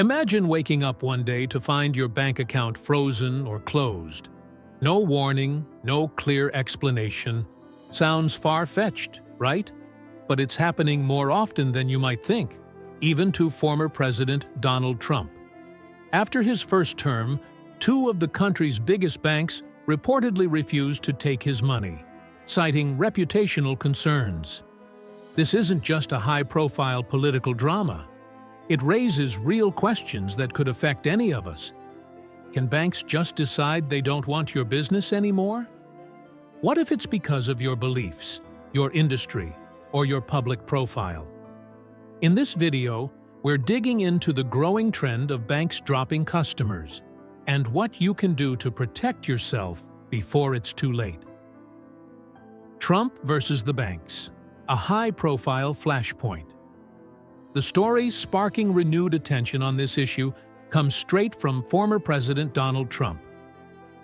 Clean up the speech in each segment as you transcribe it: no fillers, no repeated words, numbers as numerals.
Imagine waking up one day to find your bank account frozen or closed. No warning, no clear explanation. Sounds far-fetched, right? But it's happening more often than you might think, even to former President Donald Trump. After his first term, two of the country's biggest banks reportedly refused to take his money, citing reputational concerns. This isn't just a high-profile political drama. It raises real questions that could affect any of us. Can banks just decide they don't want your business anymore? What if it's because of your beliefs, your industry, or your public profile? In this video, we're digging into the growing trend of banks dropping customers and what you can do to protect yourself before it's too late. Trump versus the banks, a high-profile flashpoint. The story sparking renewed attention on this issue comes straight from former President Donald Trump.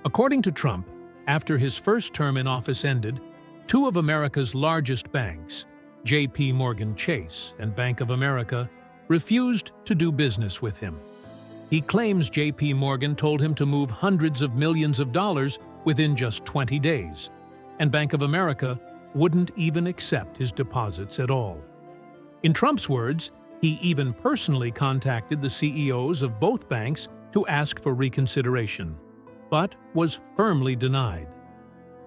According to Trump, after his first term in office ended, two of America's largest banks, J.P. Morgan Chase and Bank of America, refused to do business with him. He claims J.P. Morgan told him to move hundreds of millions of dollars within just 20 days, and Bank of America wouldn't even accept his deposits at all. In Trump's words, he even personally contacted the CEOs of both banks to ask for reconsideration, but was firmly denied.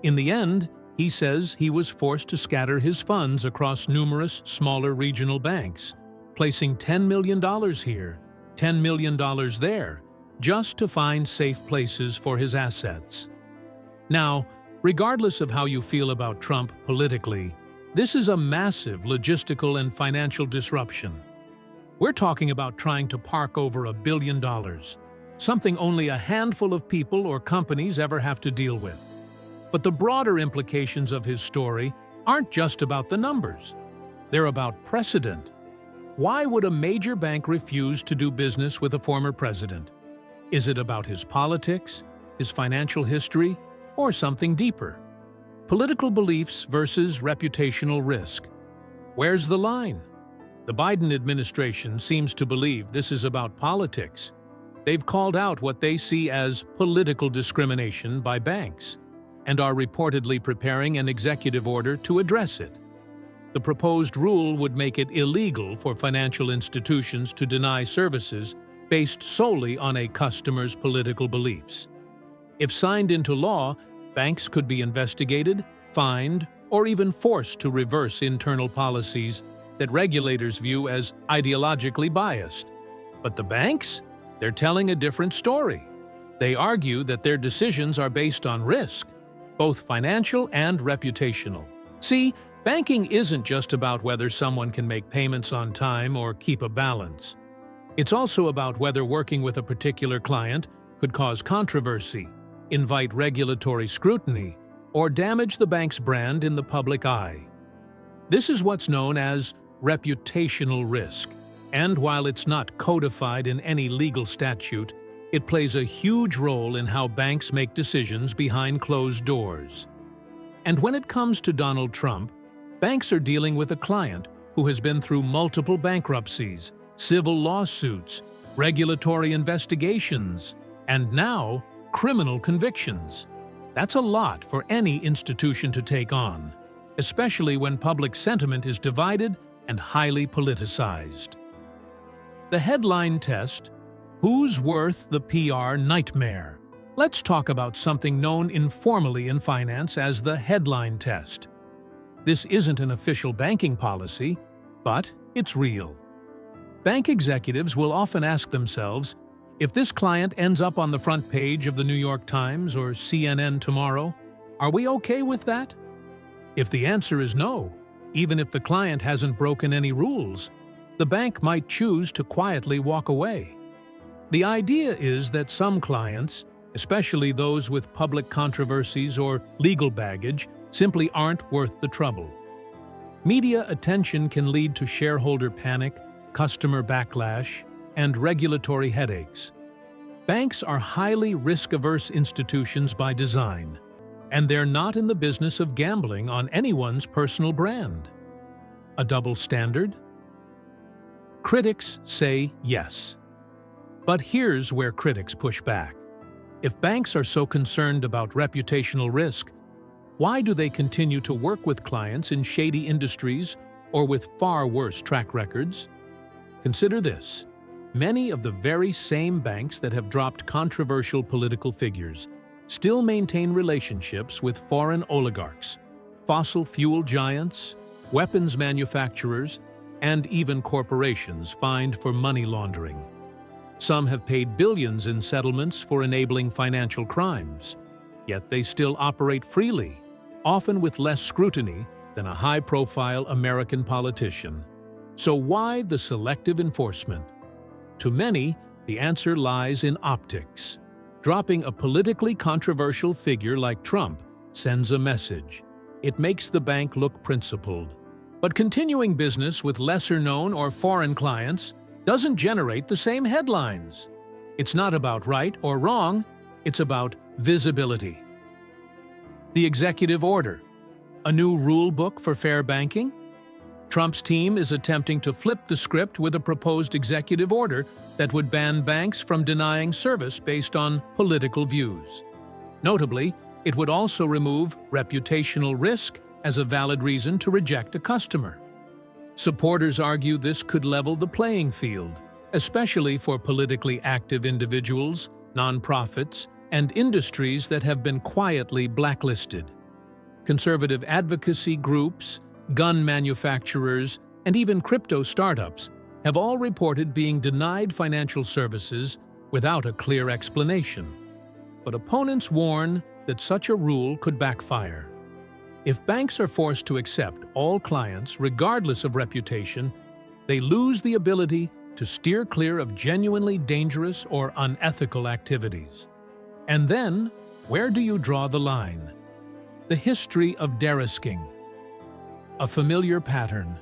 In the end, he says he was forced to scatter his funds across numerous smaller regional banks, placing $10 million here, $10 million there, just to find safe places for his assets. Now, regardless of how you feel about Trump politically, this is a massive logistical and financial disruption. We're talking about trying to park over $1 billion, something only a handful of people or companies ever have to deal with. But the broader implications of his story aren't just about the numbers. They're about precedent. Why would a major bank refuse to do business with a former president? Is it about his politics, his financial history, or something deeper? Political beliefs versus reputational risk. Where's the line? The Biden administration seems to believe this is about politics. They've called out what they see as political discrimination by banks and are reportedly preparing an executive order to address it. The proposed rule would make it illegal for financial institutions to deny services based solely on a customer's political beliefs. If signed into law, banks could be investigated, fined, or even forced to reverse internal policies that regulators view as ideologically biased. But the banks? They're telling a different story. They argue that their decisions are based on risk, both financial and reputational. See, banking isn't just about whether someone can make payments on time or keep a balance. It's also about whether working with a particular client could cause controversy, invite regulatory scrutiny, or damage the bank's brand in the public eye. This is what's known as reputational risk, and while it's not codified in any legal statute, it plays a huge role in how banks make decisions behind closed doors. And when it comes to Donald Trump, banks are dealing with a client who has been through multiple bankruptcies, civil lawsuits, regulatory investigations, and now criminal convictions. That's a lot for any institution to take on, especially when public sentiment is divided and highly politicized. The headline test: who's worth the PR nightmare? Let's talk about something known informally in finance as the headline test. This isn't an official banking policy, but it's real. Bank executives will often ask themselves, if this client ends up on the front page of the New York Times or CNN tomorrow, are we okay with that? If the answer is no, even if the client hasn't broken any rules, the bank might choose to quietly walk away. The idea is that some clients, especially those with public controversies or legal baggage, simply aren't worth the trouble. Media attention can lead to shareholder panic, customer backlash, and regulatory headaches. Banks are highly risk-averse institutions by design, and they're not in the business of gambling on anyone's personal brand. A double standard? Critics say yes. But here's where critics push back. If banks are so concerned about reputational risk, why do they continue to work with clients in shady industries or with far worse track records? Consider this. Many of the very same banks that have dropped controversial political figures still maintain relationships with foreign oligarchs, fossil fuel giants, weapons manufacturers, and even corporations fined for money laundering. Some have paid billions in settlements for enabling financial crimes, yet they still operate freely, often with less scrutiny than a high-profile American politician. So why the selective enforcement? To many, the answer lies in optics. Dropping a politically controversial figure like Trump sends a message. It makes the bank look principled. But continuing business with lesser-known or foreign clients doesn't generate the same headlines. It's not about right or wrong, it's about visibility. The executive order. A new rule book for fair banking? Trump's team is attempting to flip the script with a proposed executive order that would ban banks from denying service based on political views. Notably, it would also remove reputational risk as a valid reason to reject a customer. Supporters argue this could level the playing field, especially for politically active individuals, nonprofits, and industries that have been quietly blacklisted. Conservative advocacy groups, gun manufacturers, and even crypto startups have all reported being denied financial services without a clear explanation. But opponents warn that such a rule could backfire. If banks are forced to accept all clients regardless of reputation, they lose the ability to steer clear of genuinely dangerous or unethical activities. And then, where do you draw the line? The history of de-risking. A familiar pattern.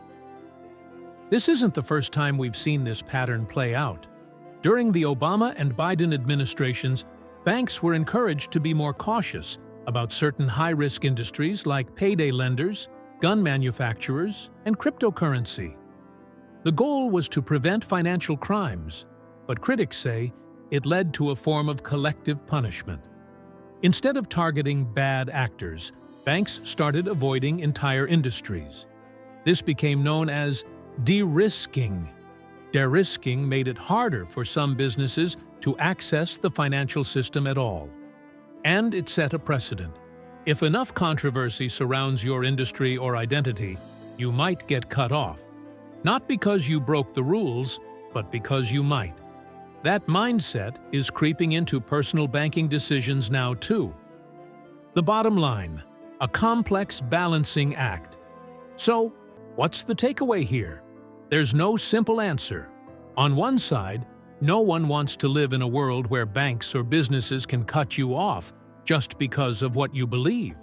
This isn't the first time we've seen this pattern play out. During the Obama and Biden administrations, banks were encouraged to be more cautious about certain high-risk industries like payday lenders, gun manufacturers, and cryptocurrency. The goal was to prevent financial crimes, but critics say it led to a form of collective punishment. Instead of targeting bad actors, banks started avoiding entire industries. This became known as de-risking. De-risking made it harder for some businesses to access the financial system at all. And it set a precedent. If enough controversy surrounds your industry or identity, you might get cut off. Not because you broke the rules, but because you might. That mindset is creeping into personal banking decisions now too. The bottom line, a complex balancing act. So, what's the takeaway here? There's no simple answer. On one side, no one wants to live in a world where banks or businesses can cut you off just because of what you believe.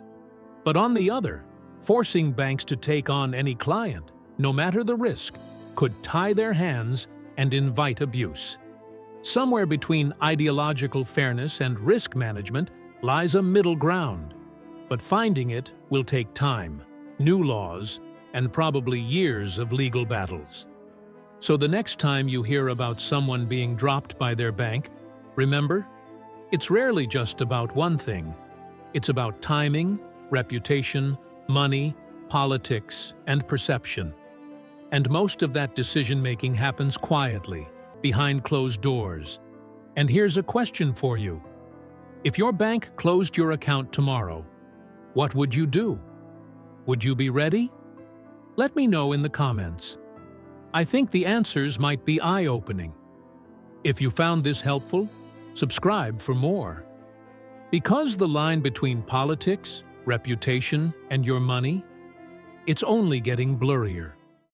But on the other, forcing banks to take on any client, no matter the risk, could tie their hands and invite abuse. Somewhere between ideological fairness and risk management lies a middle ground. But finding it will take time, new laws, and probably years of legal battles. So the next time you hear about someone being dropped by their bank, remember, it's rarely just about one thing. It's about timing, reputation, money, politics, and perception. And most of that decision-making happens quietly, behind closed doors. And here's a question for you. If your bank closed your account tomorrow, what would you do? Would you be ready? Let me know in the comments. I think the answers might be eye-opening. If you found this helpful, subscribe for more. Because the line between politics, reputation, and your money, it's only getting blurrier.